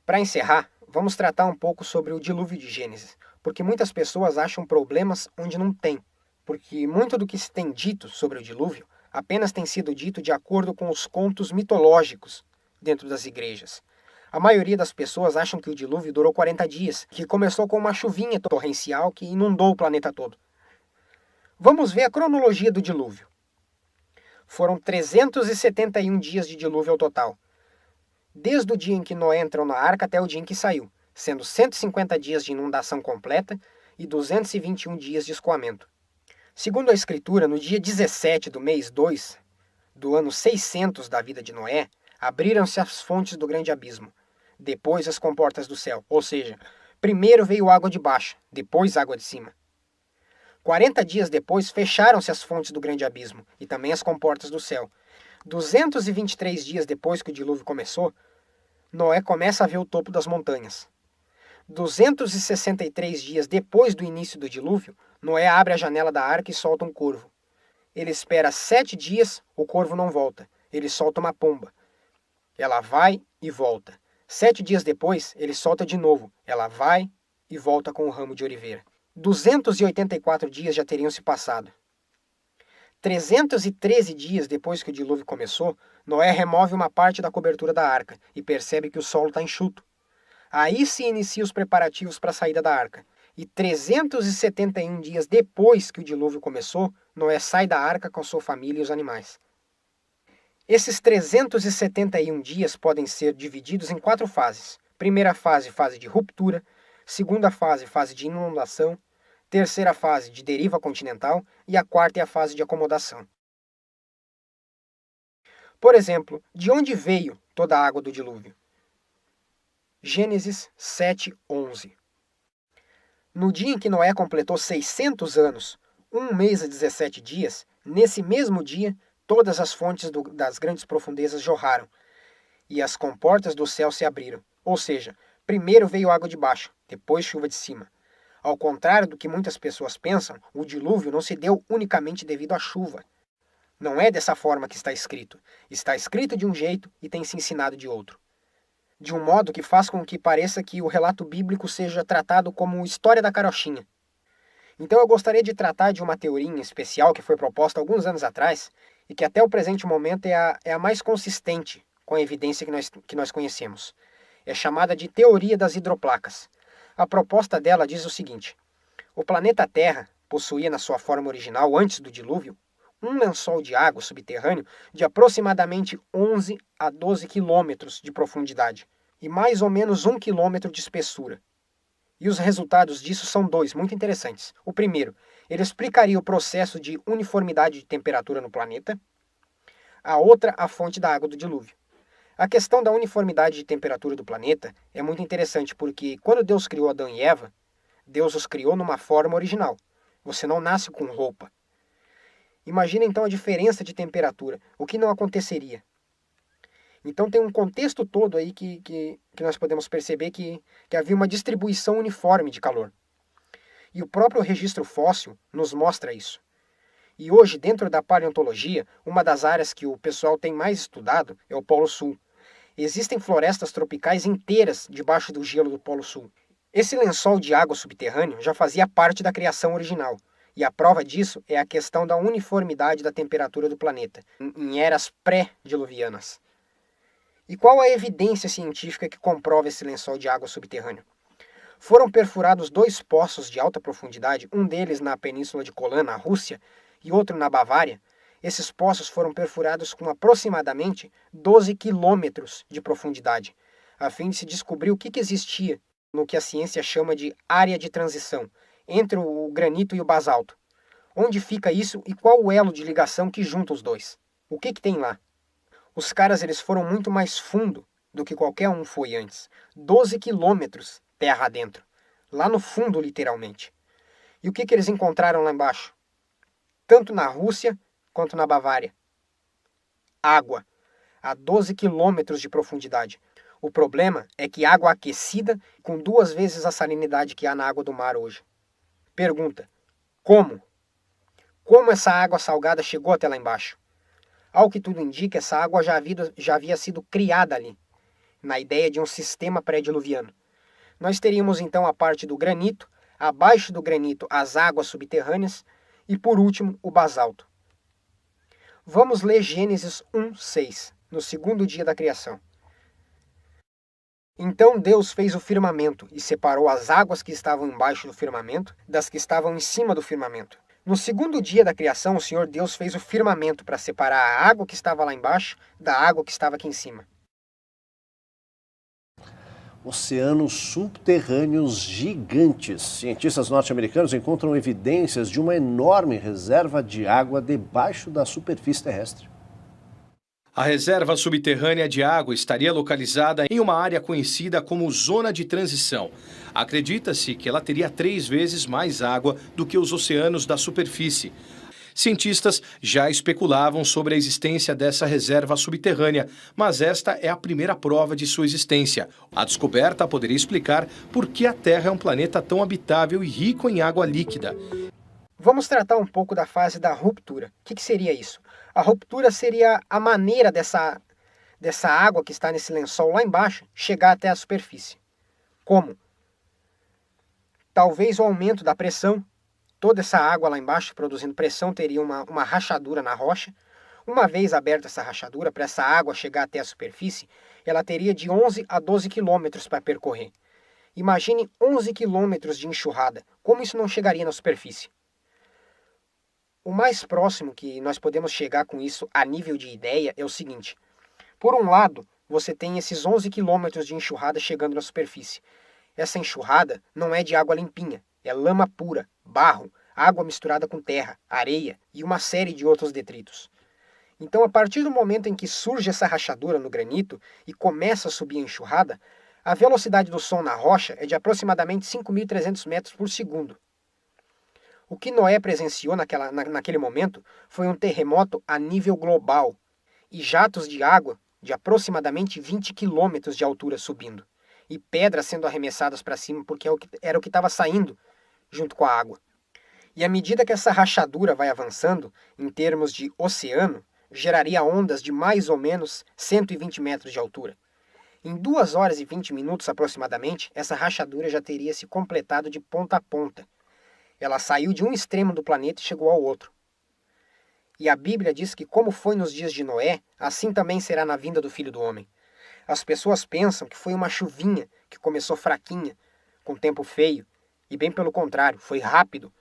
Para encerrar, vamos tratar um pouco sobre o dilúvio de Gênesis, porque muitas pessoas acham problemas onde não tem, porque muito do que se tem dito sobre o dilúvio apenas tem sido dito de acordo com os contos mitológicos dentro das igrejas. A maioria das pessoas acham que o dilúvio durou 40 dias, que começou com uma chuvinha torrencial que inundou o planeta todo. Vamos ver a cronologia do dilúvio. Foram 371 dias de dilúvio ao total, desde o dia em que Noé entrou na arca até o dia em que saiu, sendo 150 dias de inundação completa e 221 dias de escoamento. Segundo a Escritura, no dia 17 do mês 2 do ano 600 da vida de Noé, abriram-se as fontes do grande abismo, depois as comportas do céu, ou seja, primeiro veio água de baixo, depois água de cima. 40 dias depois fecharam-se as fontes do grande abismo e também as comportas do céu. 223 dias depois que o dilúvio começou, Noé começa a ver o topo das montanhas. 263 dias depois do início do dilúvio, Noé abre a janela da arca e solta um corvo. Ele espera 7 dias, o corvo não volta. Ele solta uma pomba. Ela vai e volta. 7 dias depois, ele solta de novo. Ela vai e volta com o ramo de oliveira. 284 dias já teriam se passado. 313 dias depois que o dilúvio começou, Noé remove uma parte da cobertura da arca e percebe que o solo está enxuto. Aí se inicia os preparativos para a saída da arca. E 371 dias depois que o dilúvio começou, Noé sai da arca com sua família e os animais. Esses 371 dias podem ser divididos em 4 fases. Primeira fase, fase de ruptura. Segunda fase, fase de inundação. Terceira fase, de deriva continental. E a quarta é a fase de acomodação. Por exemplo, de onde veio toda a água do dilúvio? Gênesis 7:11. No dia em que Noé completou 600 anos, 1 mês e 17 dias, nesse mesmo dia, todas as fontes das grandes profundezas jorraram, e as comportas do céu se abriram. Ou seja, primeiro veio água de baixo, depois chuva de cima. Ao contrário do que muitas pessoas pensam, o dilúvio não se deu unicamente devido à chuva. Não é dessa forma que está escrito. Está escrito de um jeito e tem se ensinado de outro. De um modo que faz com que pareça que o relato bíblico seja tratado como história da carochinha. Então eu gostaria de tratar de uma teoria em especial que foi proposta alguns anos atrás e que até o presente momento é a mais consistente com a evidência que nós conhecemos. É chamada de teoria das hidroplacas. A proposta dela diz o seguinte: o planeta Terra possuía na sua forma original, antes do dilúvio, um lençol de água subterrâneo de aproximadamente 11 a 12 quilômetros de profundidade e mais ou menos 1 quilômetro de espessura. E os resultados disso são 2 muito interessantes. O primeiro, ele explicaria o processo de uniformidade de temperatura no planeta. A outra, a fonte da água do dilúvio. A questão da uniformidade de temperatura do planeta é muito interessante porque quando Deus criou Adão e Eva, Deus os criou numa forma original. Você não nasce com roupa. Imagina então a diferença de temperatura, o que não aconteceria. Então tem um contexto todo aí que nós podemos perceber que havia uma distribuição uniforme de calor. E o próprio registro fóssil nos mostra isso. E hoje, dentro da paleontologia, uma das áreas que o pessoal tem mais estudado é o Polo Sul. Existem florestas tropicais inteiras debaixo do gelo do Polo Sul. Esse lençol de água subterrâneo já fazia parte da criação original. E a prova disso é a questão da uniformidade da temperatura do planeta, em eras pré-diluvianas. E qual a evidência científica que comprova esse lençol de água subterrâneo? Foram perfurados 2 poços de alta profundidade, um deles na península de Kolan, na Rússia, e outro na Bavária. Esses poços foram perfurados com aproximadamente 12 quilômetros de profundidade, a fim de se descobrir o que existia no que a ciência chama de área de transição, entre o granito e o basalto. Onde fica isso e qual o elo de ligação que junta os dois? O que tem lá? Os caras eles foram muito mais fundo do que qualquer um foi antes. 12 quilômetros terra adentro. Lá no fundo, literalmente. E o que eles encontraram lá embaixo? Tanto na Rússia quanto na Bavária. Água. A 12 quilômetros de profundidade. O problema é que água aquecida com 2 vezes a salinidade que há na água do mar hoje. Pergunta: como? Como essa água salgada chegou até lá embaixo? Ao que tudo indica, essa água já havia sido criada ali. na ideia de um sistema pré-diluviano. Nós teríamos então a parte do granito, abaixo do granito as águas subterrâneas e por último o basalto. Vamos ler Gênesis 1:6, no segundo dia da criação. Então Deus fez o firmamento e separou as águas que estavam embaixo do firmamento das que estavam em cima do firmamento. No segundo dia da criação, o Senhor Deus fez o firmamento para separar a água que estava lá embaixo da água que estava aqui em cima. Oceanos subterrâneos gigantes. Cientistas norte-americanos encontram evidências de uma enorme reserva de água debaixo da superfície terrestre. A reserva subterrânea de água estaria localizada em uma área conhecida como zona de transição. Acredita-se que ela teria 3 vezes mais água do que os oceanos da superfície. Cientistas já especulavam sobre a existência dessa reserva subterrânea, mas esta é a primeira prova de sua existência. A descoberta poderia explicar por que a Terra é um planeta tão habitável e rico em água líquida. Vamos tratar um pouco da fase da ruptura. O que seria isso? A ruptura seria a maneira dessa água que está nesse lençol lá embaixo chegar até a superfície. Como? Talvez o aumento da pressão. Toda essa água lá embaixo produzindo pressão teria uma rachadura na rocha. Uma vez aberta essa rachadura, para essa água chegar até a superfície, ela teria de 11 a 12 quilômetros para percorrer. Imagine 11 quilômetros de enxurrada. Como isso não chegaria na superfície? O mais próximo que nós podemos chegar com isso a nível de ideia é o seguinte. Por um lado, você tem esses 11 quilômetros de enxurrada chegando na superfície. Essa enxurrada não é de água limpinha, é lama pura, barro, água misturada com terra, areia e uma série de outros detritos. Então, a partir do momento em que surge essa rachadura no granito e começa a subir a enxurrada, a velocidade do som na rocha é de aproximadamente 5.300 metros por segundo. O que Noé presenciou naquele momento foi um terremoto a nível global e jatos de água de aproximadamente 20 quilômetros de altura subindo e pedras sendo arremessadas para cima porque era o que estava saindo junto com a água. E à medida que essa rachadura vai avançando, em termos de oceano, geraria ondas de mais ou menos 120 metros de altura. Em 2 horas e 20 minutos aproximadamente, essa rachadura já teria se completado de ponta a ponta. Ela saiu de um extremo do planeta e chegou ao outro. E a Bíblia diz que como foi nos dias de Noé, assim também será na vinda do Filho do Homem. As pessoas pensam que foi uma chuvinha que começou fraquinha, com tempo feio, e bem pelo contrário, foi rápido,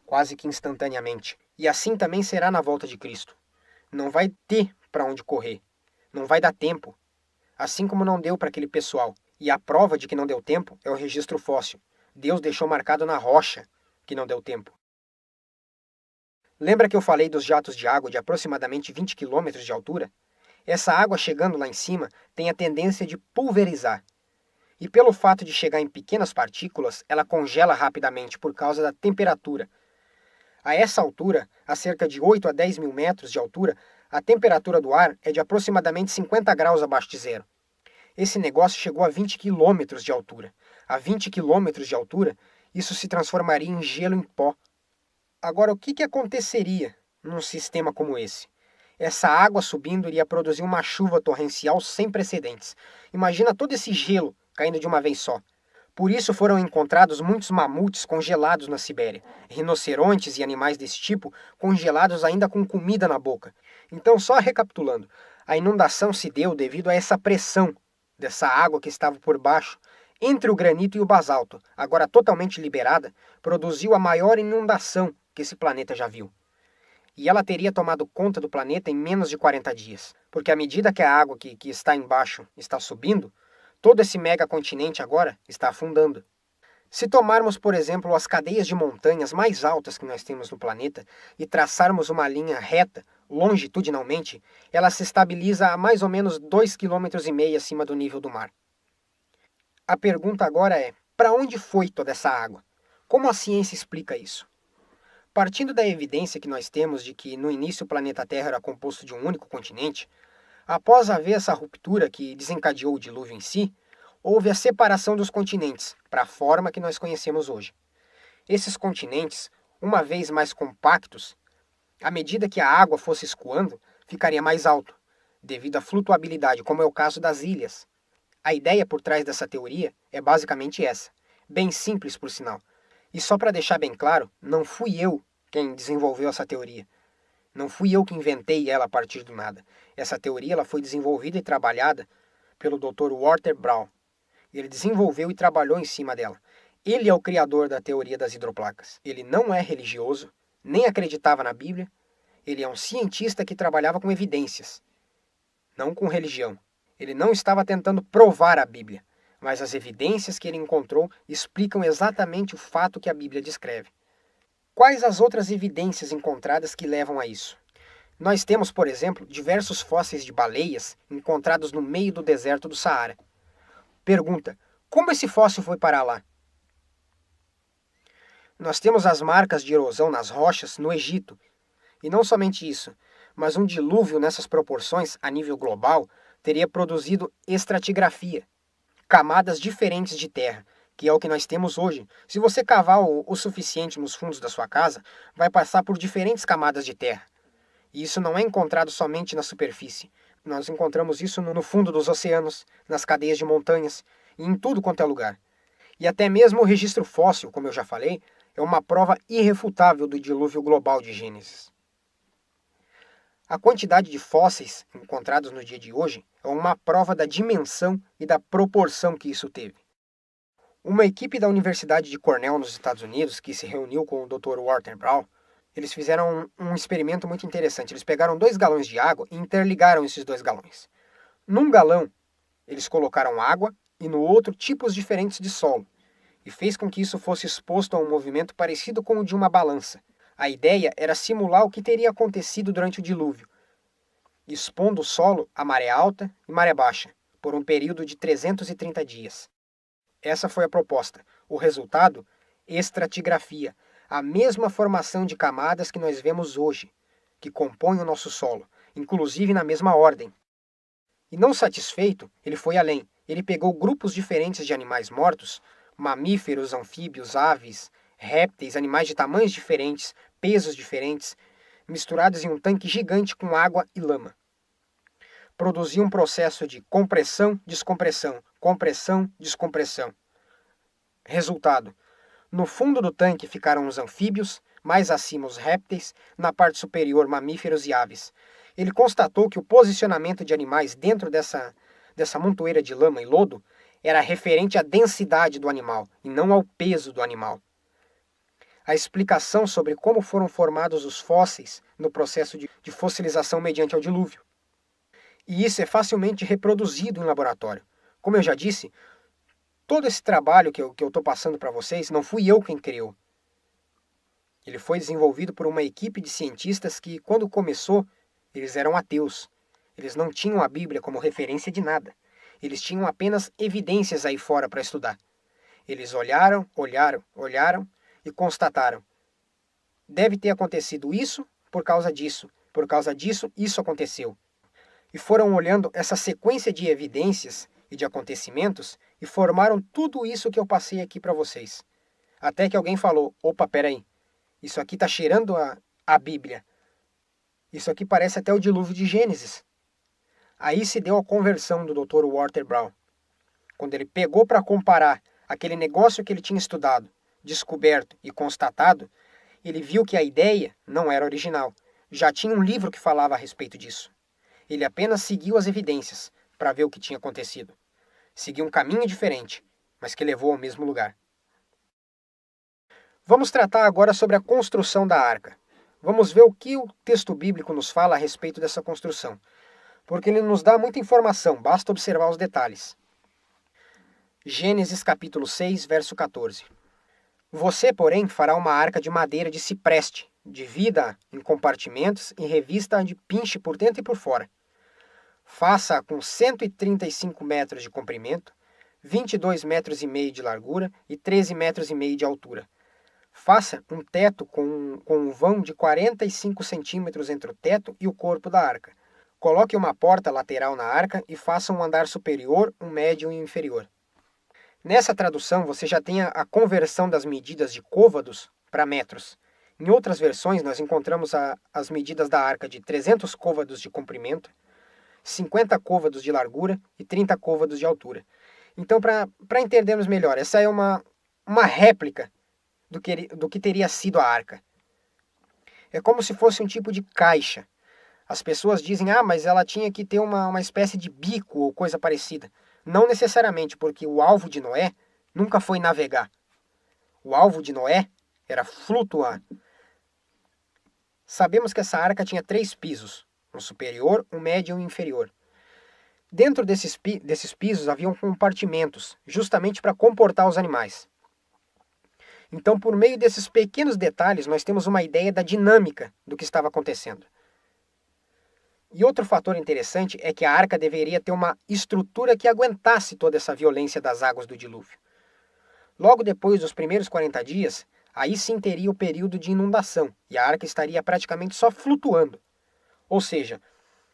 quase que instantaneamente. E assim também será na volta de Cristo. Não vai ter para onde correr, não vai dar tempo, assim como não deu para aquele pessoal. E a prova de que não deu tempo é o registro fóssil. Deus deixou marcado na rocha que não deu tempo. Lembra que eu falei dos jatos de água de aproximadamente 20 quilômetros de altura? Essa água chegando lá em cima tem a tendência de pulverizar. E pelo fato de chegar em pequenas partículas, ela congela rapidamente por causa da temperatura. A essa altura, a cerca de 8 a 10 mil metros de altura, a temperatura do ar é de aproximadamente 50 graus abaixo de zero. Esse negócio chegou a 20 quilômetros de altura. A 20 quilômetros de altura, isso se transformaria em gelo em pó. Agora, o que aconteceria num sistema como esse? Essa água subindo iria produzir uma chuva torrencial sem precedentes. Imagina todo esse gelo caindo de uma vez só. Por isso foram encontrados muitos mamutes congelados na Sibéria, rinocerontes e animais desse tipo congelados ainda com comida na boca. Então, só recapitulando, a inundação se deu devido a essa pressão dessa água que estava por baixo, entre o granito e o basalto, agora totalmente liberada, produziu a maior inundação que esse planeta já viu. E ela teria tomado conta do planeta em menos de 40 dias, porque à medida que a água que está embaixo está subindo, todo esse megacontinente agora está afundando. Se tomarmos, por exemplo, as cadeias de montanhas mais altas que nós temos no planeta e traçarmos uma linha reta, longitudinalmente, ela se estabiliza a mais ou menos 2,5 km acima do nível do mar. A pergunta agora é, para onde foi toda essa água? Como a ciência explica isso? Partindo da evidência que nós temos de que no início o planeta Terra era composto de um único continente, após haver essa ruptura que desencadeou o dilúvio em si, houve a separação dos continentes para a forma que nós conhecemos hoje. Esses continentes, uma vez mais compactos, à medida que a água fosse escoando, ficaria mais alto, devido à flutuabilidade, como é o caso das ilhas. A ideia por trás dessa teoria é basicamente essa, bem simples por sinal. E só para deixar bem claro, não fui eu quem desenvolveu essa teoria. Não fui eu que inventei ela a partir do nada. Essa teoria ela foi desenvolvida e trabalhada pelo Dr. Walter Brown. Ele desenvolveu e trabalhou em cima dela. Ele é o criador da teoria das hidroplacas. Ele não é religioso, nem acreditava na Bíblia. Ele é um cientista que trabalhava com evidências, não com religião. Ele não estava tentando provar a Bíblia, mas as evidências que ele encontrou explicam exatamente o fato que a Bíblia descreve. Quais as outras evidências encontradas que levam a isso? Nós temos, por exemplo, diversos fósseis de baleias encontrados no meio do deserto do Saara. Pergunta: como esse fóssil foi parar lá? Nós temos as marcas de erosão nas rochas no Egito. E não somente isso, mas um dilúvio nessas proporções, a nível global, teria produzido estratigrafia, camadas diferentes de terra, que é o que nós temos hoje. Se você cavar o suficiente nos fundos da sua casa, vai passar por diferentes camadas de terra. E isso não é encontrado somente na superfície. Nós encontramos isso no fundo dos oceanos, nas cadeias de montanhas, e em tudo quanto é lugar. E até mesmo o registro fóssil, como eu já falei, é uma prova irrefutável do dilúvio global de Gênesis. A quantidade de fósseis encontrados no dia de hoje é uma prova da dimensão e da proporção que isso teve. Uma equipe da Universidade de Cornell, nos Estados Unidos, que se reuniu com o Dr. Walter Brown, eles fizeram um experimento muito interessante. Eles pegaram 2 galões de água e interligaram esses 2 galões. Num galão, eles colocaram água e no outro tipos diferentes de solo, e fez com que isso fosse exposto a um movimento parecido com o de uma balança. A ideia era simular o que teria acontecido durante o dilúvio, expondo o solo a maré alta e maré baixa, por um período de 330 dias. Essa foi a proposta. O resultado? Estratigrafia, a mesma formação de camadas que nós vemos hoje, que compõem o nosso solo, inclusive na mesma ordem. E não satisfeito, ele foi além. Ele pegou grupos diferentes de animais mortos, mamíferos, anfíbios, aves, répteis, animais de tamanhos diferentes, pesos diferentes, misturados em um tanque gigante com água e lama. Produziu um processo de compressão, descompressão, compressão, descompressão. Resultado: no fundo do tanque ficaram os anfíbios, mais acima os répteis, na parte superior mamíferos e aves. Ele constatou que o posicionamento de animais dentro dessa montoeira de lama e lodo era referente à densidade do animal e não ao peso do animal. A explicação sobre como foram formados os fósseis no processo de fossilização mediante ao dilúvio. E isso é facilmente reproduzido em laboratório. Como eu já disse, todo esse trabalho que eu estou passando para vocês, não fui eu quem criou. Ele foi desenvolvido por uma equipe de cientistas que, quando começou, eles eram ateus. Eles não tinham a Bíblia como referência de nada. Eles tinham apenas evidências aí fora para estudar. Eles olharam e constataram: deve ter acontecido isso por causa disso, isso aconteceu. E foram olhando essa sequência de evidências e de acontecimentos e formaram tudo isso que eu passei aqui para vocês. Até que alguém falou: opa, peraí, isso aqui está cheirando a Bíblia. Isso aqui parece até o dilúvio de Gênesis. Aí se deu a conversão do Dr. Walter Brown. Quando ele pegou para comparar aquele negócio que ele tinha estudado, descoberto e constatado, ele viu que a ideia não era original. Já tinha um livro que falava a respeito disso. Ele apenas seguiu as evidências para ver o que tinha acontecido. Seguiu um caminho diferente, mas que levou ao mesmo lugar. Vamos tratar agora sobre a construção da arca. Vamos ver o que o texto bíblico nos fala a respeito dessa construção, porque ele nos dá muita informação, basta observar os detalhes. Gênesis capítulo 6, verso 14. Você, porém, fará uma arca de madeira de cipreste, divida em compartimentos e revista de pinche por dentro e por fora. Faça com 135 metros de comprimento, 22 metros e meio de largura e 13 metros e meio de altura. Faça um teto com um vão de 45 centímetros entre o teto e o corpo da arca. Coloque uma porta lateral na arca e faça um andar superior, um médio e um inferior. Nessa tradução, você já tem a conversão das medidas de côvados para metros. Em outras versões, nós encontramos as medidas da arca de 300 côvados de comprimento, 50 côvados de largura e 30 côvados de altura. Então, para entendermos melhor, essa é uma réplica do que teria sido a arca. É como se fosse um tipo de caixa. As pessoas dizem, mas ela tinha que ter uma espécie de bico ou coisa parecida. Não necessariamente, porque o alvo de Noé nunca foi navegar. O alvo de Noé era flutuar. Sabemos que essa arca tinha 3 pisos, um superior, um médio e um inferior. Dentro desses pisos haviam compartimentos, justamente para comportar os animais. Então, por meio desses pequenos detalhes, nós temos uma ideia da dinâmica do que estava acontecendo. E outro fator interessante é que a arca deveria ter uma estrutura que aguentasse toda essa violência das águas do dilúvio. Logo depois dos primeiros 40 dias, aí sim teria o período de inundação, e a arca estaria praticamente só flutuando. Ou seja,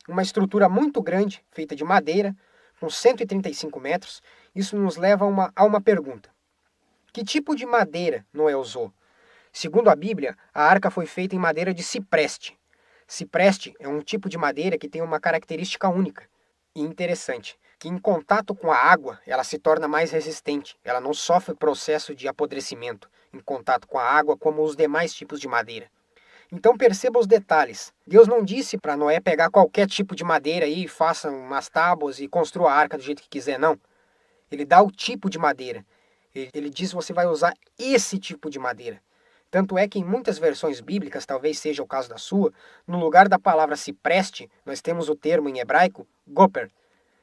uma estrutura muito grande, feita de madeira, com 135 metros, isso nos leva a uma pergunta. Que tipo de madeira Noé usou? Segundo a Bíblia, a arca foi feita em madeira de cipreste. Cipreste é um tipo de madeira que tem uma característica única e interessante, que em contato com a água ela se torna mais resistente, ela não sofre processo de apodrecimento em contato com a água como os demais tipos de madeira. Então perceba os detalhes. Deus não disse para Noé pegar qualquer tipo de madeira e faça umas tábuas e construa a arca do jeito que quiser, não. Ele dá o tipo de madeira. Ele diz que você vai usar esse tipo de madeira. Tanto é que em muitas versões bíblicas, talvez seja o caso da sua, no lugar da palavra cipreste, nós temos o termo em hebraico gopher,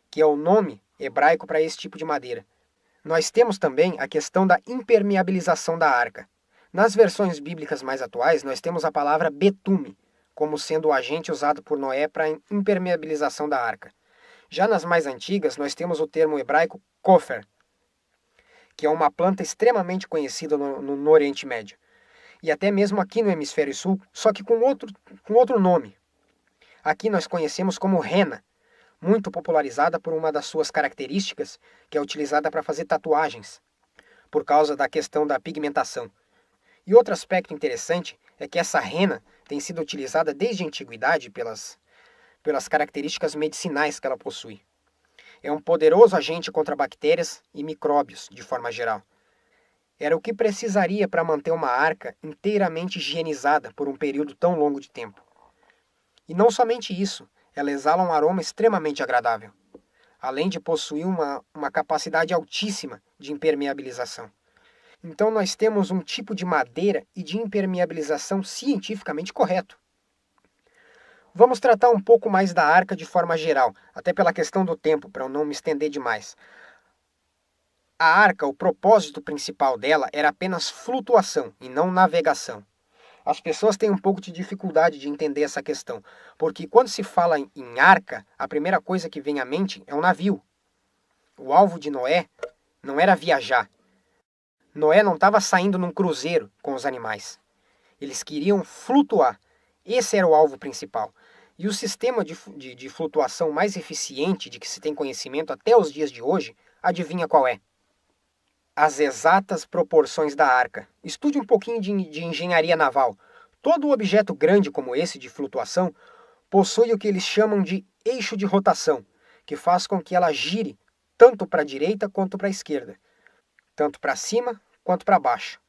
que é o nome hebraico para esse tipo de madeira. Nós temos também a questão da impermeabilização da arca. Nas versões bíblicas mais atuais, nós temos a palavra betume, como sendo o agente usado por Noé para a impermeabilização da arca. Já nas mais antigas, nós temos o termo hebraico kofer, que é uma planta extremamente conhecida no Oriente Médio. E até mesmo aqui no Hemisfério Sul, só que com outro nome. Aqui nós conhecemos como rena, muito popularizada por uma das suas características, que é utilizada para fazer tatuagens, por causa da questão da pigmentação. E outro aspecto interessante é que essa rena tem sido utilizada desde a antiguidade pelas características medicinais que ela possui. É um poderoso agente contra bactérias e micróbios, de forma geral. Era o que precisaria para manter uma arca inteiramente higienizada por um período tão longo de tempo. E não somente isso, ela exala um aroma extremamente agradável, além de possuir uma capacidade altíssima de impermeabilização. Então nós temos um tipo de madeira e de impermeabilização cientificamente correto. Vamos tratar um pouco mais da arca de forma geral, até pela questão do tempo, para eu não me estender demais. A arca, o propósito principal dela era apenas flutuação e não navegação. As pessoas têm um pouco de dificuldade de entender essa questão, porque quando se fala em arca, a primeira coisa que vem à mente é um navio. O alvo de Noé não era viajar. Noé não estava saindo num cruzeiro com os animais. Eles queriam flutuar. Esse era o alvo principal. E o sistema de flutuação mais eficiente de que se tem conhecimento até os dias de hoje, adivinha qual é? As exatas proporções da arca. Estude um pouquinho de engenharia naval. Todo objeto grande como esse de flutuação possui o que eles chamam de eixo de rotação, que faz com que ela gire tanto para a direita quanto para a esquerda, tanto para cima quanto para baixo.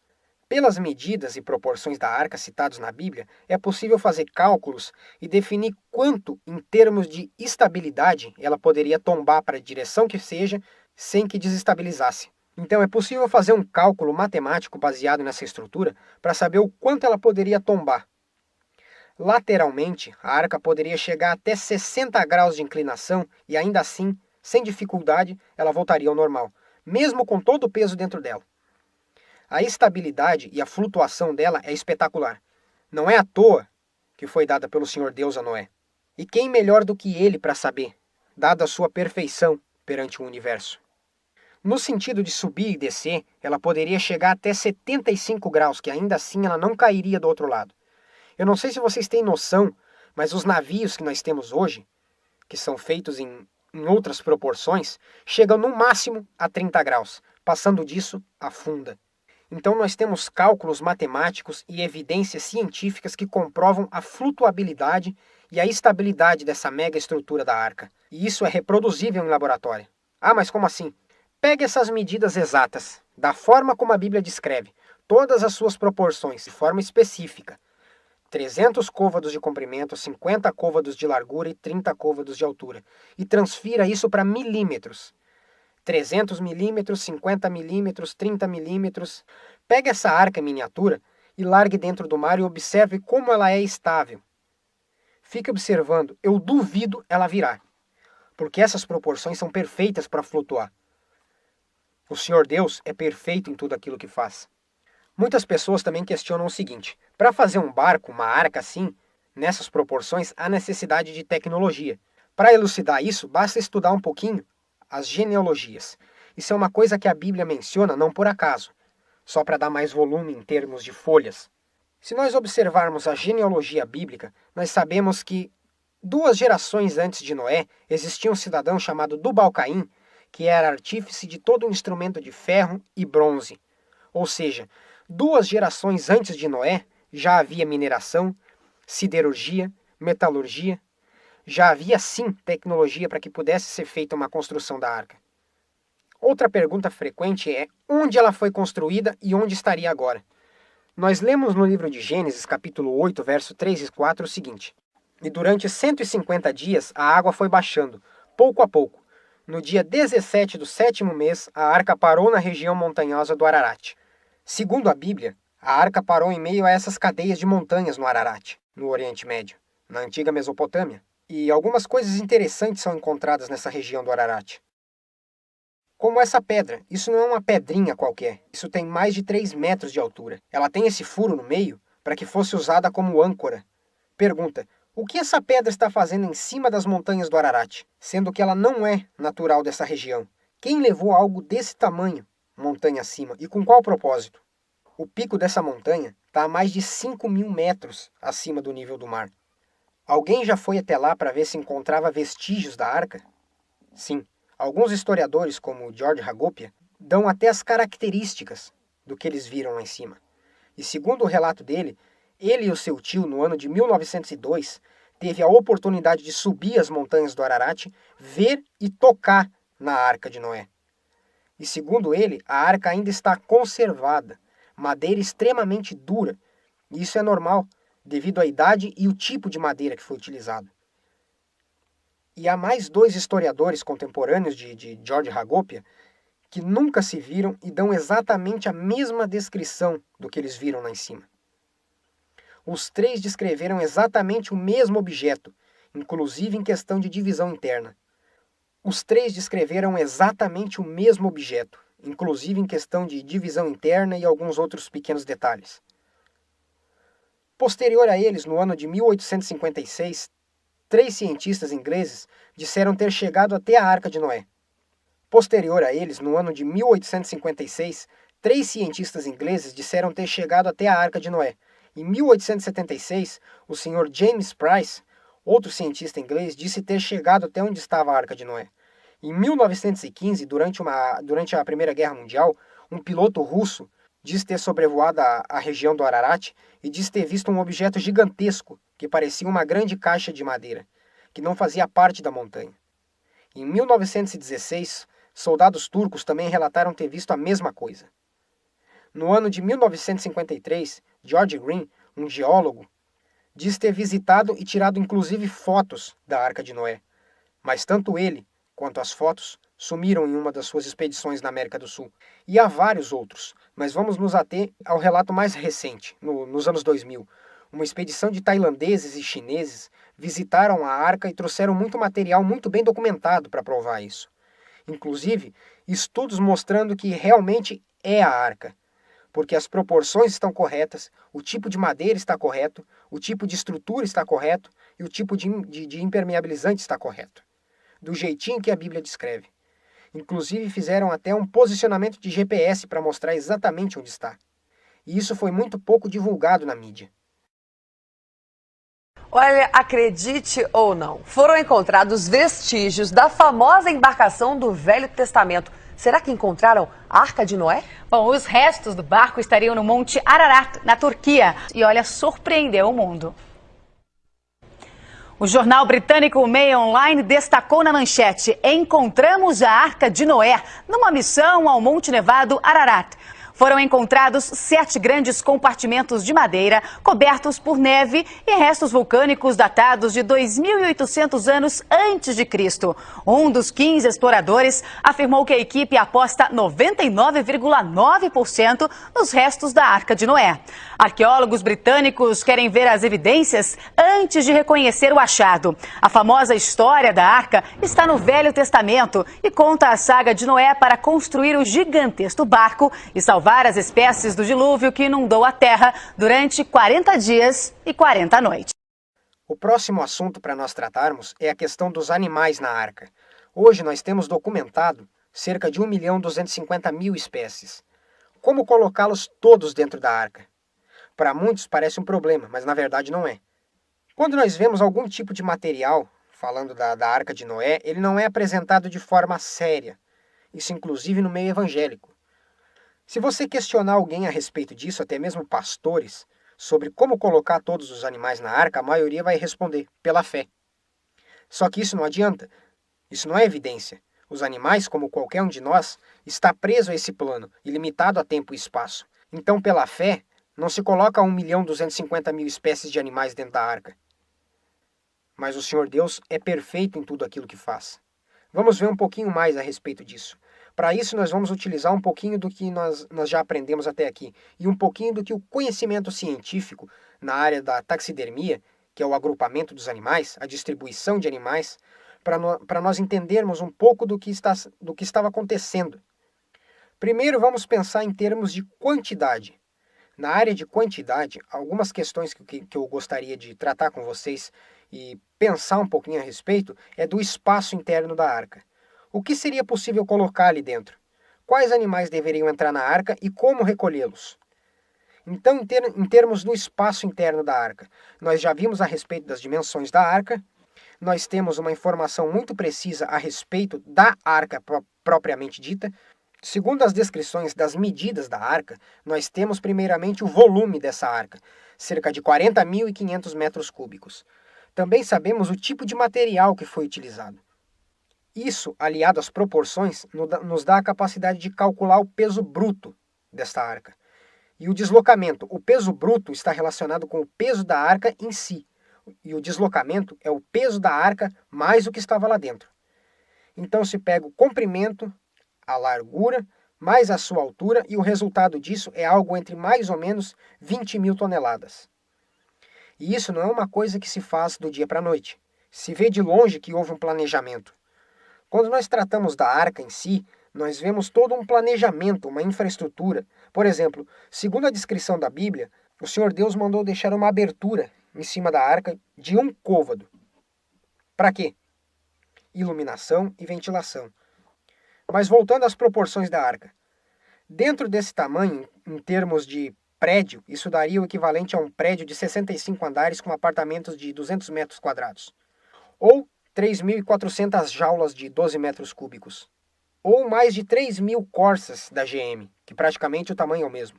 Pelas medidas e proporções da arca citados na Bíblia, é possível fazer cálculos e definir quanto, em termos de estabilidade, ela poderia tombar para a direção que seja, sem que desestabilizasse. Então é possível fazer um cálculo matemático baseado nessa estrutura para saber o quanto ela poderia tombar. Lateralmente, a arca poderia chegar até 60 graus de inclinação e ainda assim, sem dificuldade, ela voltaria ao normal, mesmo com todo o peso dentro dela. A estabilidade e a flutuação dela é espetacular. Não é à toa que foi dada pelo Senhor Deus a Noé. E quem melhor do que ele para saber, dada a sua perfeição perante o universo? No sentido de subir e descer, ela poderia chegar até 75 graus, que ainda assim ela não cairia do outro lado. Eu não sei se vocês têm noção, mas os navios que nós temos hoje, que são feitos em outras proporções, chegam no máximo a 30 graus. Passando disso, afunda. Então nós temos cálculos matemáticos e evidências científicas que comprovam a flutuabilidade e a estabilidade dessa mega estrutura da arca. E isso é reproduzível em laboratório. Ah, mas como assim? Pegue essas medidas exatas, da forma como a Bíblia descreve, todas as suas proporções, de forma específica. 300 côvados de comprimento, 50 côvados de largura e 30 côvados de altura. E transfira isso para milímetros. 300 milímetros, 50 milímetros, 30 milímetros. Pegue essa arca miniatura e largue dentro do mar e observe como ela é estável. Fique observando, eu duvido ela virar, porque essas proporções são perfeitas para flutuar. O Senhor Deus é perfeito em tudo aquilo que faz. Muitas pessoas também questionam o seguinte: para fazer um barco, uma arca assim, nessas proporções, há necessidade de tecnologia. Para elucidar isso, basta estudar um pouquinho as genealogias. Isso é uma coisa que a Bíblia menciona não por acaso, só para dar mais volume em termos de folhas. Se nós observarmos a genealogia bíblica, nós sabemos que 2 gerações antes de Noé existia um cidadão chamado Tubal-Caim, que era artífice de todo um instrumento de ferro e bronze. Ou seja, 2 gerações antes de Noé já havia mineração, siderurgia, metalurgia. Já havia sim tecnologia para que pudesse ser feita uma construção da arca. Outra pergunta frequente é onde ela foi construída e onde estaria agora. Nós lemos no livro de Gênesis, capítulo 8, verso 3 e 4, o seguinte: E durante 150 dias a água foi baixando, pouco a pouco. No dia 17 do 7º mês, a arca parou na região montanhosa do Ararat. Segundo a Bíblia, a arca parou em meio a essas cadeias de montanhas no Ararat, no Oriente Médio, na antiga Mesopotâmia. E algumas coisas interessantes são encontradas nessa região do Ararat. Como essa pedra, isso não é uma pedrinha qualquer, isso tem mais de 3 metros de altura. Ela tem esse furo no meio para que fosse usada como âncora. Pergunta: o que essa pedra está fazendo em cima das montanhas do Ararat, sendo que ela não é natural dessa região? Quem levou algo desse tamanho, montanha acima, e com qual propósito? O pico dessa montanha está a mais de 5.000 metros acima do nível do mar. Alguém já foi até lá para ver se encontrava vestígios da arca? Sim. Alguns historiadores, como George Hagopian, dão até as características do que eles viram lá em cima. E segundo o relato dele, ele e o seu tio, no ano de 1902, teve a oportunidade de subir as montanhas do Ararat, ver e tocar na Arca de Noé. E segundo ele, a arca ainda está conservada, madeira extremamente dura, e isso é normal, devido à idade e o tipo de madeira que foi utilizado. E há mais 2 historiadores contemporâneos de George Hagopian que nunca se viram e dão exatamente a mesma descrição do que eles viram lá em cima. Os 3 descreveram exatamente o mesmo objeto, inclusive em questão de divisão interna. Os 3 descreveram exatamente o mesmo objeto, inclusive em questão de divisão interna e alguns outros pequenos detalhes. Posterior a eles, no ano de 1856, 3 cientistas ingleses disseram ter chegado até a Arca de Noé. Posterior a eles, no ano de 1856, 3 cientistas ingleses disseram ter chegado até a Arca de Noé. Em 1876, o Sr. James Price, outro cientista inglês, disse ter chegado até onde estava a Arca de Noé. Em 1915, durante a Primeira Guerra Mundial, um piloto russo diz ter sobrevoado a região do Ararat e diz ter visto um objeto gigantesco que parecia uma grande caixa de madeira, que não fazia parte da montanha. Em 1916, soldados turcos também relataram ter visto a mesma coisa. No ano de 1953, George Green, um geólogo, diz ter visitado e tirado inclusive fotos da Arca de Noé, mas tanto ele quanto as fotos sumiram em uma das suas expedições na América do Sul. E há vários outros, mas vamos nos ater ao relato mais recente, nos anos 2000. Uma expedição de tailandeses e chineses visitaram a arca e trouxeram muito material muito bem documentado para provar isso. Inclusive, estudos mostrando que realmente é a arca, porque as proporções estão corretas, o tipo de madeira está correto, o tipo de estrutura está correto e o tipo de impermeabilizante está correto, do jeitinho que a Bíblia descreve. Inclusive fizeram até um posicionamento de GPS para mostrar exatamente onde está. E isso foi muito pouco divulgado na mídia. Olha, acredite ou não, foram encontrados vestígios da famosa embarcação do Velho Testamento. Será que encontraram a Arca de Noé? Bom, os restos do barco estariam no Monte Ararat, na Turquia. E olha, surpreendeu o mundo. O jornal britânico Mail Online destacou na manchete: encontramos a Arca de Noé numa missão ao Monte Nevado Ararat. Foram encontrados 7 grandes compartimentos de madeira cobertos por neve e restos vulcânicos datados de 2.800 anos antes de Cristo. Um dos 15 exploradores afirmou que a equipe aposta 99,9% nos restos da Arca de Noé. Arqueólogos britânicos querem ver as evidências antes de reconhecer o achado. A famosa história da Arca está no Velho Testamento e conta a saga de Noé para construir o gigantesco barco e salvar as espécies do dilúvio que inundou a Terra durante 40 dias e 40 noites. O próximo assunto para nós tratarmos é a questão dos animais na arca. Hoje nós temos documentado cerca de 1.250.000 espécies. Como colocá-los todos dentro da arca? Para muitos parece um problema, mas na verdade não é. Quando nós vemos algum tipo de material, falando da Arca de Noé, ele não é apresentado de forma séria. Isso inclusive no meio evangélico. Se você questionar alguém a respeito disso, até mesmo pastores, sobre como colocar todos os animais na arca, a maioria vai responder: pela fé. Só que isso não adianta. Isso não é evidência. Os animais, como qualquer um de nós, está preso a esse plano e limitado a tempo e espaço. Então, pela fé, não se coloca 1.250.000 espécies de animais dentro da arca. Mas o Senhor Deus é perfeito em tudo aquilo que faz. Vamos ver um pouquinho mais a respeito disso. Para isso, nós vamos utilizar um pouquinho do que nós já aprendemos até aqui e um pouquinho do que o conhecimento científico na área da taxidermia, que é o agrupamento dos animais, a distribuição de animais, para nós entendermos um pouco do que estava acontecendo. Primeiro, vamos pensar em termos de quantidade. Na área de quantidade, algumas questões que eu gostaria de tratar com vocês e pensar um pouquinho a respeito é do espaço interno da arca. O que seria possível colocar ali dentro? Quais animais deveriam entrar na arca e como recolhê-los? Então, em termos do espaço interno da arca, nós já vimos a respeito das dimensões da arca, nós temos uma informação muito precisa a respeito da arca propriamente dita. Segundo as descrições das medidas da arca, nós temos primeiramente o volume dessa arca, cerca de 40.500 metros cúbicos. Também sabemos o tipo de material que foi utilizado. Isso, aliado às proporções, nos dá a capacidade de calcular o peso bruto desta arca. E o deslocamento, o peso bruto está relacionado com o peso da arca em si. E o deslocamento é o peso da arca mais o que estava lá dentro. Então se pega o comprimento, a largura, mais a sua altura, e o resultado disso é algo entre mais ou menos 20.000 toneladas. E isso não é uma coisa que se faz do dia para a noite. Se vê de longe que houve um planejamento. Quando nós tratamos da arca em si, nós vemos todo um planejamento, uma infraestrutura. Por exemplo, segundo a descrição da Bíblia, o Senhor Deus mandou deixar uma abertura em cima da arca de 1 côvado. Para quê? Iluminação e ventilação. Mas voltando às proporções da arca. Dentro desse tamanho, em termos de prédio, isso daria o equivalente a um prédio de 65 andares com apartamentos de 200 metros quadrados. Ou 3.400 jaulas de 12 metros cúbicos. Ou mais de 3.000 Corsas da GM, que praticamente o tamanho é o mesmo.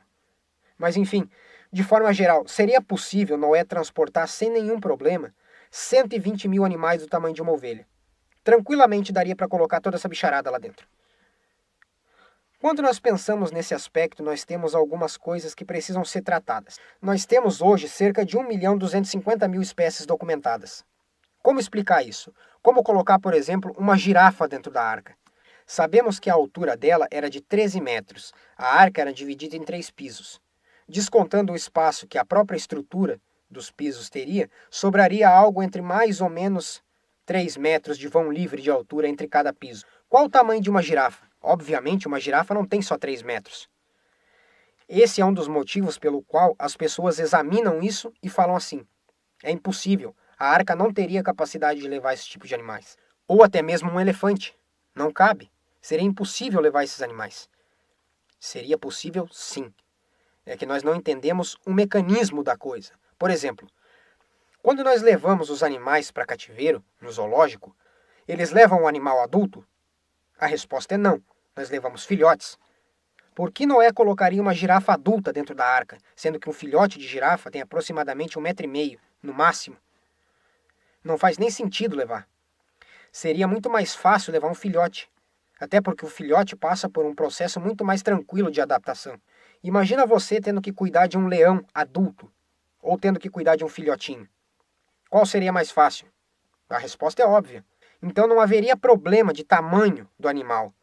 Mas enfim, de forma geral, seria possível Noé transportar sem nenhum problema 120.000 animais do tamanho de uma ovelha. Tranquilamente daria para colocar toda essa bicharada lá dentro. Quando nós pensamos nesse aspecto, nós temos algumas coisas que precisam ser tratadas. Nós temos hoje cerca de 1.250.000 espécies documentadas. Como explicar isso? Como colocar, por exemplo, uma girafa dentro da arca? Sabemos que a altura dela era de 13 metros. A arca era dividida em 3 pisos. Descontando o espaço que a própria estrutura dos pisos teria, sobraria algo entre mais ou menos 3 metros de vão livre de altura entre cada piso. Qual o tamanho de uma girafa? Obviamente, uma girafa não tem só 3 metros. Esse é um dos motivos pelo qual as pessoas examinam isso e falam assim: é impossível, a arca não teria capacidade de levar esse tipo de animais. Ou até mesmo um elefante. Não cabe. Seria impossível levar esses animais. Seria possível, sim. É que nós não entendemos o mecanismo da coisa. Por exemplo, quando nós levamos os animais para cativeiro, no zoológico, eles levam um animal adulto? A resposta é não. Nós levamos filhotes. Por que Noé colocaria uma girafa adulta dentro da arca, sendo que um filhote de girafa tem aproximadamente 1,5 m, no máximo? Não faz nem sentido levar. Seria muito mais fácil levar um filhote, até porque o filhote passa por um processo muito mais tranquilo de adaptação. Imagina você tendo que cuidar de um leão adulto, ou tendo que cuidar de um filhotinho. Qual seria mais fácil? A resposta é óbvia. Então não haveria problema de tamanho do animal.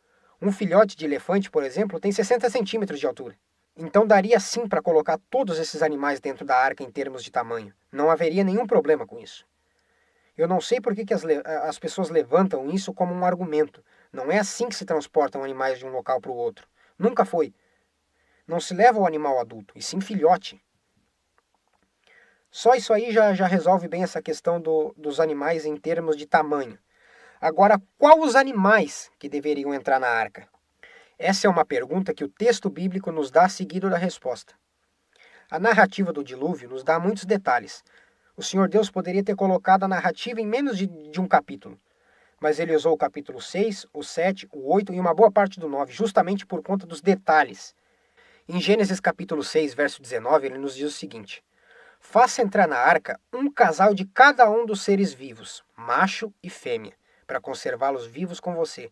Um filhote de elefante, por exemplo, tem 60 centímetros de altura. Então daria sim para colocar todos esses animais dentro da arca em termos de tamanho. Não haveria nenhum problema com isso. Eu não sei por que as pessoas levantam isso como um argumento. Não é assim que se transportam animais de um local para o outro. Nunca foi. Não se leva o animal adulto, e sim filhote. Só isso aí já resolve bem essa questão dos animais em termos de tamanho. Agora, qual os animais que deveriam entrar na arca? Essa é uma pergunta que o texto bíblico nos dá seguido da resposta. A narrativa do dilúvio nos dá muitos detalhes. O Senhor Deus poderia ter colocado a narrativa em menos de um capítulo, mas ele usou o capítulo 6, o 7, o 8 e uma boa parte do 9, justamente por conta dos detalhes. Em Gênesis capítulo 6, verso 19, ele nos diz o seguinte: faça entrar na arca um casal de cada um dos seres vivos, macho e fêmea, para conservá-los vivos com você.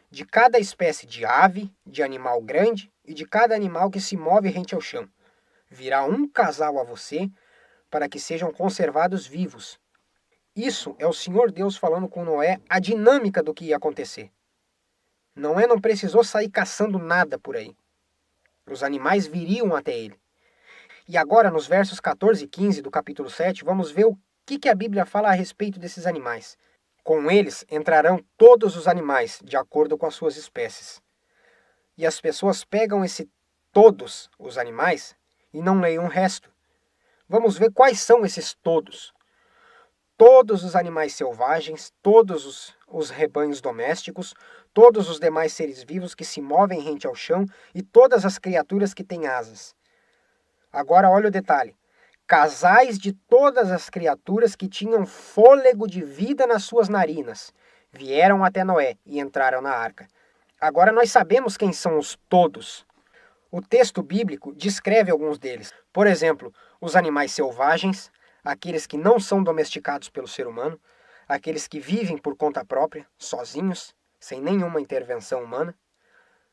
De cada espécie de ave, de animal grande e de cada animal que se move rente ao chão. Virá um casal a você para que sejam conservados vivos. Isso é o Senhor Deus falando com Noé a dinâmica do que ia acontecer. Noé não precisou sair caçando nada por aí. Os animais viriam até ele. E agora, nos versos 14 e 15 do capítulo 7, vamos ver o que a Bíblia fala a respeito desses animais. Com eles entrarão todos os animais, de acordo com as suas espécies. E as pessoas pegam todos os animais e não leem o resto. Vamos ver quais são esses todos. Todos os animais selvagens, todos os rebanhos domésticos, todos os demais seres vivos que se movem rente ao chão e todas as criaturas que têm asas. Agora olha o detalhe. Casais de todas as criaturas que tinham fôlego de vida nas suas narinas vieram até Noé e entraram na arca. Agora nós sabemos quem são os todos. O texto bíblico descreve alguns deles. Por exemplo, os animais selvagens, aqueles que não são domesticados pelo ser humano, aqueles que vivem por conta própria, sozinhos, sem nenhuma intervenção humana.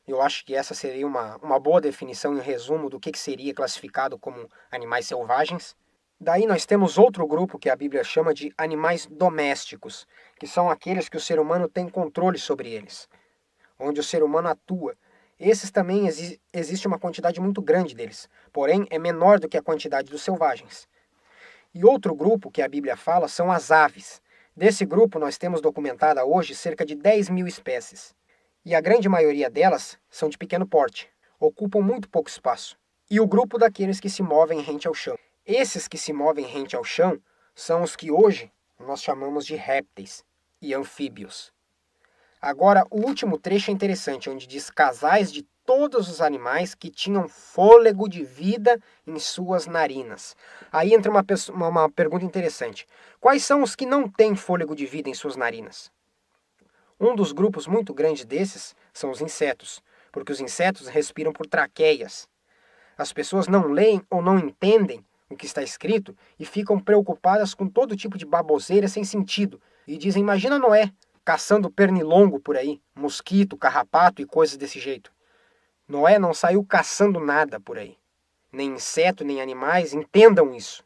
Eu acho que essa seria uma boa definição e resumo do que seria classificado como animais selvagens. Daí nós temos outro grupo que a Bíblia chama de animais domésticos, que são aqueles que o ser humano tem controle sobre eles, onde o ser humano atua. Esses também existe uma quantidade muito grande deles, porém é menor do que a quantidade dos selvagens. E outro grupo que a Bíblia fala são as aves. Desse grupo nós temos documentada hoje cerca de 10 mil espécies. E a grande maioria delas são de pequeno porte, ocupam muito pouco espaço. E o grupo daqueles que se movem rente ao chão. Esses que se movem rente ao chão são os que hoje nós chamamos de répteis e anfíbios. Agora, o último trecho é interessante, onde diz casais de todos os animais que tinham fôlego de vida em suas narinas. Aí entra uma pergunta interessante. Quais são os que não têm fôlego de vida em suas narinas? Um dos grupos muito grandes desses são os insetos, porque os insetos respiram por traqueias. As pessoas não leem ou não entendem o que está escrito e ficam preocupadas com todo tipo de baboseira sem sentido. E dizem, imagina Noé caçando pernilongo por aí, mosquito, carrapato e coisas desse jeito. Noé não saiu caçando nada por aí. Nem inseto, nem animais, entendam isso.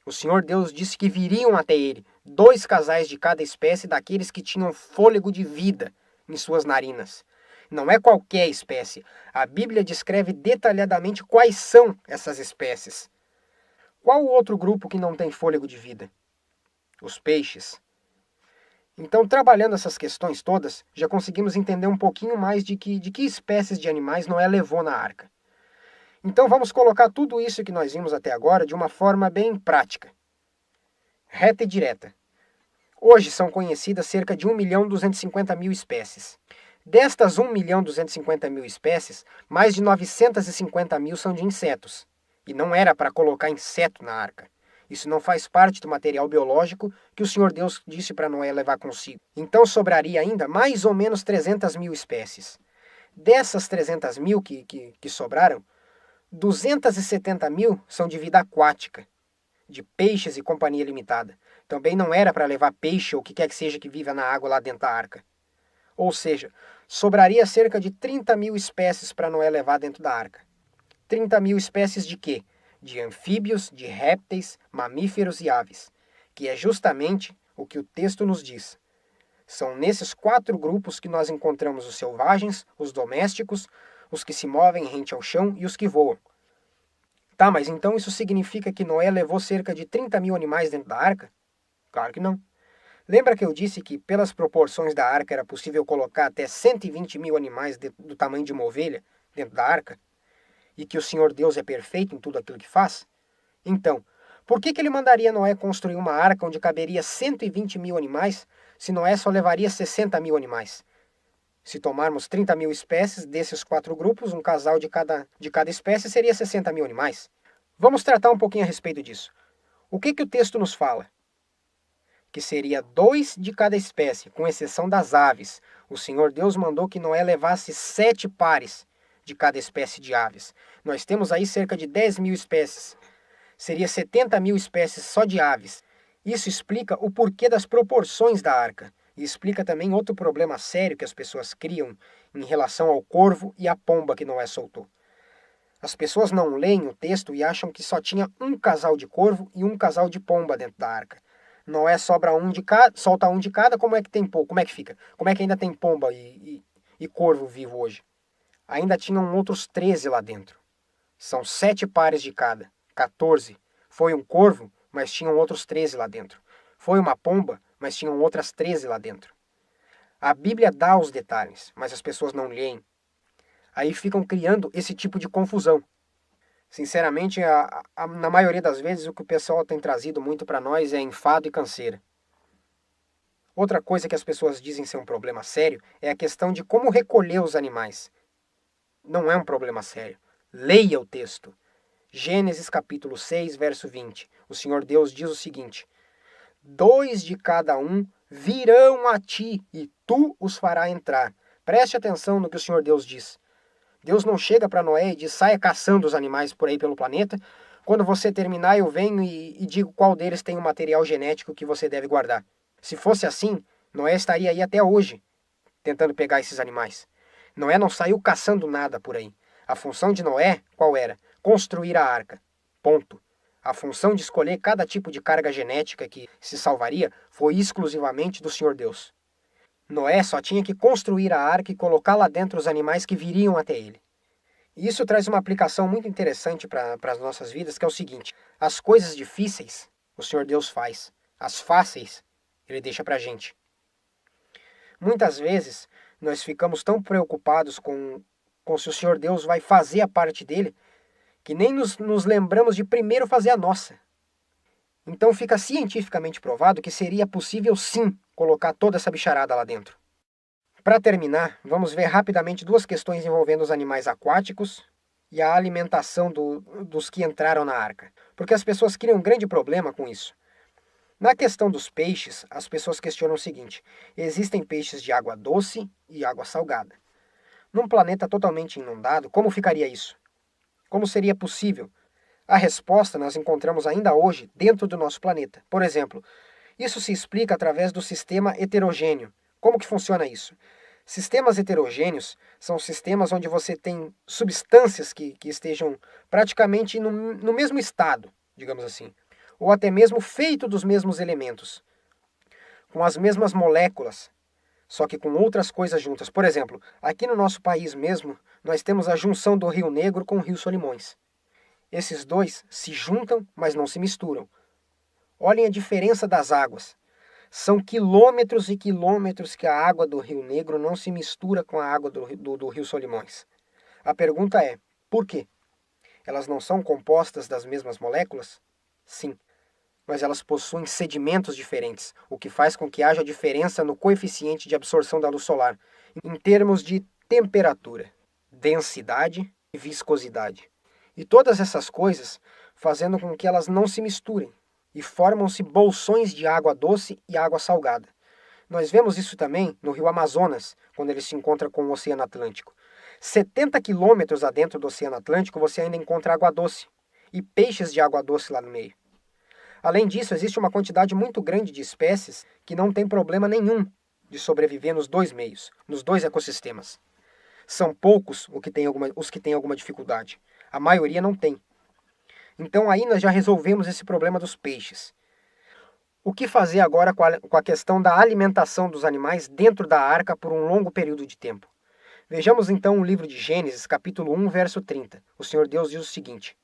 O Senhor Deus disse que viriam até ele 2 casais de cada espécie daqueles que tinham fôlego de vida em suas narinas. Não é qualquer espécie. A Bíblia descreve detalhadamente quais são essas espécies. Qual o outro grupo que não tem fôlego de vida? Os peixes. Então, trabalhando essas questões todas, já conseguimos entender um pouquinho mais de que espécies de animais Noé levou na arca. Então, vamos colocar tudo isso que nós vimos até agora de uma forma bem prática, reta e direta. Hoje são conhecidas cerca de 1.250.000 espécies. Destas 1.250.000 espécies, mais de 950.000 são de insetos. E não era para colocar inseto na arca. Isso não faz parte do material biológico que o Senhor Deus disse para Noé levar consigo. Então sobraria ainda mais ou menos 300.000 espécies. Dessas 300.000 que sobraram, 270.000 são de vida aquática, de peixes e companhia limitada. Também não era para levar peixe ou o que quer que seja que viva na água lá dentro da arca. Ou seja, sobraria cerca de 30 mil espécies para Noé levar dentro da arca. 30 mil espécies de quê? De anfíbios, de répteis, mamíferos e aves, que é justamente o que o texto nos diz. São nesses 4 grupos que nós encontramos os selvagens, os domésticos, os que se movem rente ao chão e os que voam. Tá, mas então isso significa que Noé levou cerca de 30 mil animais dentro da arca? Claro que não. Lembra que eu disse que pelas proporções da arca era possível colocar até 120 mil animais do tamanho de uma ovelha dentro da arca? E que o Senhor Deus é perfeito em tudo aquilo que faz? Então, por que ele mandaria Noé construir uma arca onde caberia 120 mil animais, se Noé só levaria 60 mil animais? Se tomarmos 30 mil espécies desses 4 grupos, um casal de cada espécie seria 60 mil animais. Vamos tratar um pouquinho a respeito disso. O que o texto nos fala? Que seria 2 de cada espécie, com exceção das aves. O Senhor Deus mandou que Noé levasse 7 pares de cada espécie de aves. Nós temos aí cerca de 10 mil espécies. Seria 70 mil espécies só de aves. Isso explica o porquê das proporções da arca. E explica também outro problema sério que as pessoas criam em relação ao corvo e à pomba que Noé soltou. As pessoas não leem o texto e acham que só tinha um casal de corvo e um casal de pomba dentro da arca. Noé solta um de cada, como é que tem pouco? Como é que fica? Como é que ainda tem pomba e corvo vivo hoje? Ainda tinham outros 13 lá dentro. São 7 pares de cada, 14. Foi um corvo, mas tinham outros 13 lá dentro. Foi uma pomba, mas tinham outras 13 lá dentro. A Bíblia dá os detalhes, mas as pessoas não leem. Aí ficam criando esse tipo de confusão. Sinceramente, na maioria das vezes, o que o pessoal tem trazido muito para nós é enfado e canseira. Outra coisa que as pessoas dizem ser um problema sério é a questão de como recolher os animais. Não é um problema sério. Leia o texto. Gênesis capítulo 6, verso 20. O Senhor Deus diz o seguinte: 2 de cada um virão a ti, e tu os farás entrar. Preste atenção no que o Senhor Deus diz. Deus não chega para Noé e diz, saia caçando os animais por aí pelo planeta. Quando você terminar, eu venho e digo qual deles tem o material genético que você deve guardar. Se fosse assim, Noé estaria aí até hoje, tentando pegar esses animais. Noé não saiu caçando nada por aí. A função de Noé, qual era? Construir a arca. Ponto. A função de escolher cada tipo de carga genética que se salvaria foi exclusivamente do Senhor Deus. Noé só tinha que construir a arca e colocar lá dentro os animais que viriam até ele. E isso traz uma aplicação muito interessante para as nossas vidas, que é o seguinte: as coisas difíceis, o Senhor Deus faz. As fáceis, Ele deixa para a gente. Muitas vezes, nós ficamos tão preocupados com se o Senhor Deus vai fazer a parte dele, que nem nos lembramos de primeiro fazer a nossa. Então fica cientificamente provado que seria possível sim colocar toda essa bicharada lá dentro. Para terminar, vamos ver rapidamente 2 questões envolvendo os animais aquáticos e a alimentação dos que entraram na arca. Porque as pessoas criam um grande problema com isso. Na questão dos peixes, as pessoas questionam o seguinte: existem peixes de água doce e água salgada. Num planeta totalmente inundado, como ficaria isso? Como seria possível? A resposta nós encontramos ainda hoje dentro do nosso planeta. Por exemplo, isso se explica através do sistema heterogêneo. Como que funciona isso? Sistemas heterogêneos são sistemas onde você tem substâncias que estejam praticamente no mesmo estado, digamos assim, ou até mesmo feito dos mesmos elementos, com as mesmas moléculas, só que com outras coisas juntas. Por exemplo, aqui no nosso país mesmo, nós temos a junção do Rio Negro com o Rio Solimões. Esses dois se juntam, mas não se misturam. Olhem a diferença das águas. São quilômetros e quilômetros que a água do Rio Negro não se mistura com a água do Rio Solimões. A pergunta é, por quê? Elas não são compostas das mesmas moléculas? Sim, mas elas possuem sedimentos diferentes, o que faz com que haja diferença no coeficiente de absorção da luz solar, em termos de temperatura, densidade e viscosidade. E todas essas coisas fazendo com que elas não se misturem, e formam-se bolsões de água doce e água salgada. Nós vemos isso também no rio Amazonas, quando ele se encontra com o Oceano Atlântico. 70 quilômetros adentro do Oceano Atlântico você ainda encontra água doce, e peixes de água doce lá no meio. Além disso, existe uma quantidade muito grande de espécies que não tem problema nenhum de sobreviver nos dois meios, nos dois ecossistemas. São poucos os que têm alguma dificuldade. A maioria não tem. Então aí nós já resolvemos esse problema dos peixes. O que fazer agora com a questão da alimentação dos animais dentro da arca por um longo período de tempo? Vejamos então o livro de Gênesis, capítulo 1, verso 30. O Senhor Deus diz o seguinte: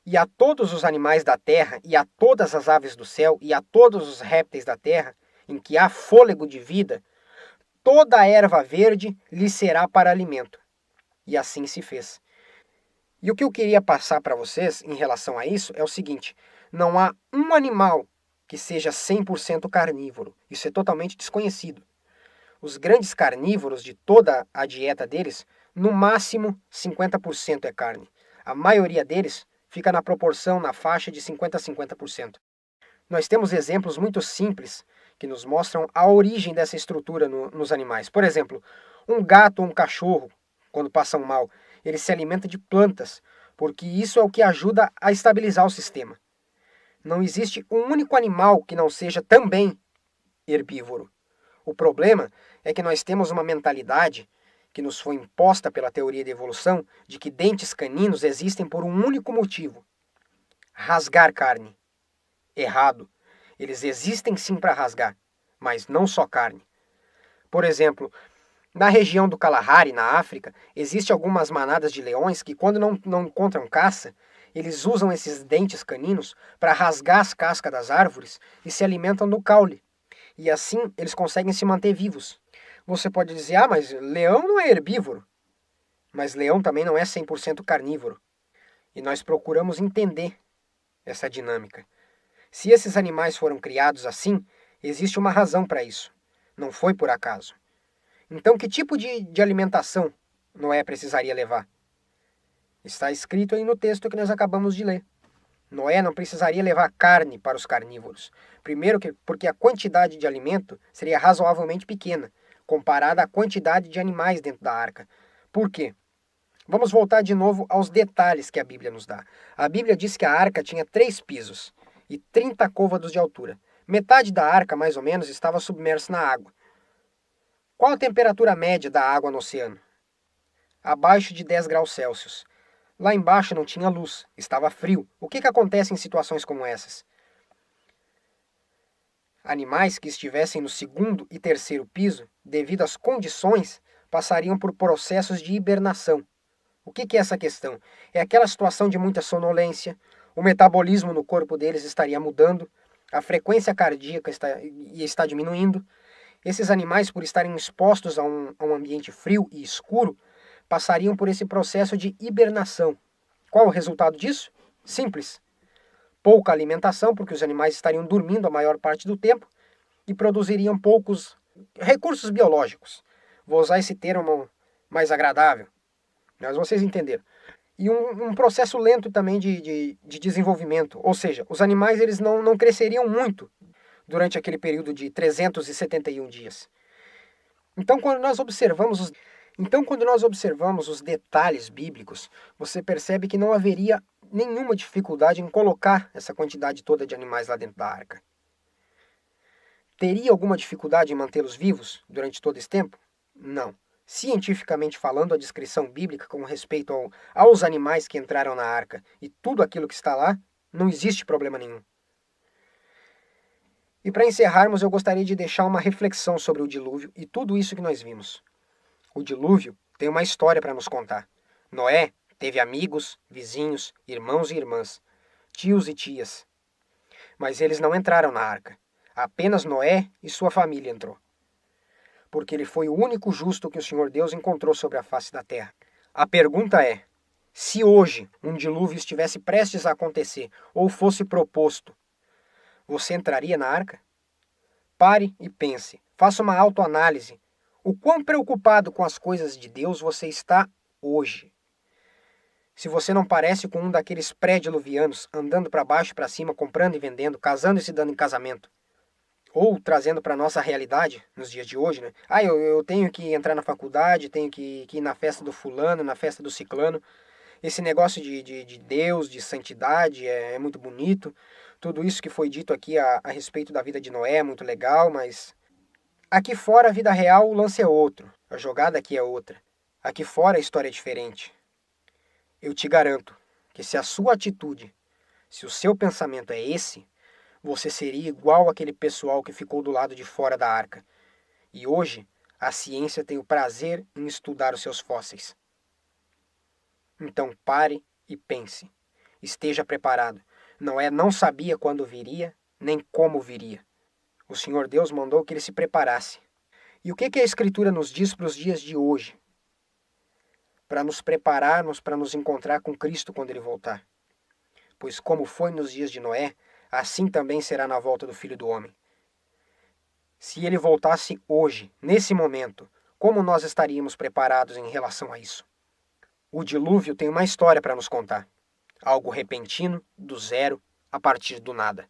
E a todos os animais da terra, e a todas as aves do céu, e a todos os répteis da terra, em que há fôlego de vida, toda a erva verde lhe será para alimento. E assim se fez. E o que eu queria passar para vocês em relação a isso é o seguinte: não há um animal que seja 100% carnívoro. Isso é totalmente desconhecido. Os grandes carnívoros de toda a dieta deles, no máximo 50% é carne. A maioria deles fica na proporção, na faixa de 50% a 50%. Nós temos exemplos muito simples que nos mostram a origem dessa estrutura nos animais. Por exemplo, um gato ou um cachorro, quando passam mal, ele se alimenta de plantas, porque isso é o que ajuda a estabilizar o sistema. Não existe um único animal que não seja também herbívoro. O problema é que nós temos uma mentalidade que nos foi imposta pela teoria da evolução de que dentes caninos existem por um único motivo: rasgar carne. Errado. Eles existem sim para rasgar, mas não só carne. Por exemplo, na região do Kalahari, na África, existem algumas manadas de leões que, quando não encontram caça, eles usam esses dentes caninos para rasgar as cascas das árvores e se alimentam do caule. E assim eles conseguem se manter vivos. Você pode dizer, mas leão não é herbívoro. Mas leão também não é 100% carnívoro. E nós procuramos entender essa dinâmica. Se esses animais foram criados assim, existe uma razão para isso. Não foi por acaso. Então, que tipo de alimentação Noé precisaria levar? Está escrito aí no texto que nós acabamos de ler. Noé não precisaria levar carne para os carnívoros. Primeiro, porque a quantidade de alimento seria razoavelmente pequena, comparada à quantidade de animais dentro da arca. Por quê? Vamos voltar de novo aos detalhes que a Bíblia nos dá. A Bíblia diz que a arca tinha 3 pisos e 30 côvados de altura. Metade da arca, mais ou menos, estava submersa na água. Qual a temperatura média da água no oceano? Abaixo de 10 graus Celsius. Lá embaixo não tinha luz, estava frio. O que acontece em situações como essas? Animais que estivessem no segundo e terceiro piso, devido às condições, passariam por processos de hibernação. O que é essa questão? É aquela situação de muita sonolência, o metabolismo no corpo deles estaria mudando, a frequência cardíaca está diminuindo. Esses animais, por estarem expostos a um ambiente frio e escuro, passariam por esse processo de hibernação. Qual o resultado disso? Simples. Pouca alimentação, porque os animais estariam dormindo a maior parte do tempo e produziriam poucos recursos biológicos. Vou usar esse termo mais agradável, mas vocês entenderam. E um processo lento também de desenvolvimento, ou seja, os animais eles não cresceriam muito durante aquele período de 371 dias. Então, quando nós observamos os detalhes bíblicos, você percebe que não haveria nenhuma dificuldade em colocar essa quantidade toda de animais lá dentro da arca. Teria alguma dificuldade em mantê-los vivos durante todo esse tempo? Não. Cientificamente falando, a descrição bíblica com respeito aos animais que entraram na arca e tudo aquilo que está lá, não existe problema nenhum. E para encerrarmos, eu gostaria de deixar uma reflexão sobre o dilúvio e tudo isso que nós vimos. O dilúvio tem uma história para nos contar. Noé teve amigos, vizinhos, irmãos e irmãs, tios e tias. Mas eles não entraram na arca. Apenas Noé e sua família entrou. Porque ele foi o único justo que o Senhor Deus encontrou sobre a face da terra. A pergunta é, se hoje um dilúvio estivesse prestes a acontecer ou fosse proposto, você entraria na arca? Pare e pense, faça uma autoanálise. O quão preocupado com as coisas de Deus você está hoje? Se você não parece com um daqueles pré-diluvianos, andando para baixo e para cima, comprando e vendendo, casando e se dando em casamento, ou trazendo para a nossa realidade, nos dias de hoje, né? Eu tenho que entrar na faculdade, tenho que ir na festa do fulano, na festa do ciclano. Esse negócio de Deus, de santidade, é muito bonito. Tudo isso que foi dito aqui a respeito da vida de Noé é muito legal, mas aqui fora a vida real, o lance é outro. A jogada aqui é outra. Aqui fora a história é diferente. Eu te garanto que se a sua atitude, se o seu pensamento é esse, você seria igual aquele pessoal que ficou do lado de fora da arca. E hoje, a ciência tem o prazer em estudar os seus fósseis. Então pare e pense. Esteja preparado. Noé não sabia quando viria, nem como viria. O Senhor Deus mandou que ele se preparasse. E o que a Escritura nos diz para os dias de hoje? Para nos prepararmos para nos encontrar com Cristo quando ele voltar. Pois como foi nos dias de Noé, assim também será na volta do Filho do Homem. Se ele voltasse hoje, nesse momento, como nós estaríamos preparados em relação a isso? O dilúvio tem uma história para nos contar. Algo repentino, do zero, a partir do nada.